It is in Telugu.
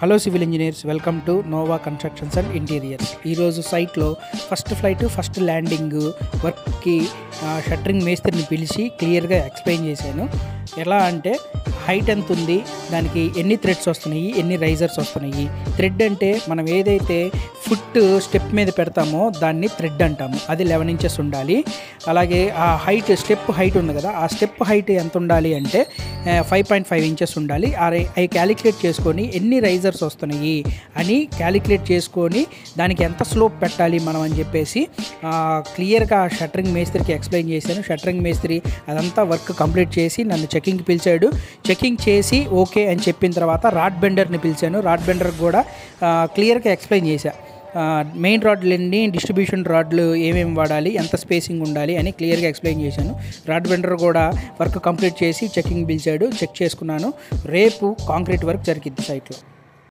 Hello civil engineers, welcome to Nova constructions and interiors. ఈరోజు సైట్లో ఫస్ట్ ల్యాండింగ్ వర్క్కి షట్టరింగ్ మేస్త్రిని పిలిచి క్లియర్గా ఎక్స్ప్లెయిన్ చేశాను. ఎలా అంటే హైట్ ఎంత ఉంది, దానికి ఎన్ని థ్రెడ్స్ వస్తున్నాయి, ఎన్ని రైజర్స్ వస్తున్నాయి. థ్రెడ్ అంటే మనం ఏదైతే ఫుట్ స్టెప్ మీద పెడతామో దాన్ని థ్రెడ్ అంటాము. అది 11 ఇంచెస్ ఉండాలి. అలాగే ఆ హైట్, స్టెప్ హైట్ ఉంది కదా, ఆ స్టెప్ హైట్ ఎంత ఉండాలి అంటే 5.5 ఇంచెస్ ఉండాలి. అవి క్యాలిక్యులేట్ చేసుకొని ఎన్ని రైజర్స్ వస్తున్నాయి అని క్యాలిక్యులేట్ చేసుకొని దానికి ఎంత స్లోప్ పెట్టాలి మనం అని చెప్పేసి క్లియర్గా షట్టరింగ్ మేస్త్రికి ఎక్స్ప్లెయిన్ చేశాను. షట్టరింగ్ మేస్త్రి అదంతా వర్క్ కంప్లీట్ చేసి నన్ను చెకింగ్కి పిలిచాడు. చెకింగ్ చేసి ఓకే అని చెప్పిన తర్వాత రాడ్ బెండర్ని పిలిచాను. రాడ్ బెండర్కి కూడా క్లియర్గా ఎక్స్ప్లెయిన్ చేశాను. మెయిన్ రాడ్లన్నీ, డిస్ట్రిబ్యూషన్ రాడ్లు ఏమేమి వాడాలి, ఎంత స్పేసింగ్ ఉండాలి అని క్లియర్గా ఎక్స్ప్లెయిన్ చేశాను. రాడ్ బెండర్ కూడా వర్క్ కంప్లీట్ చేసి చెకింగ్ పిలిచాడు. చెక్ చేసుకున్నాను. రేపు కాంక్రీట్ వర్క్ జరిగిద్ది సైట్లో.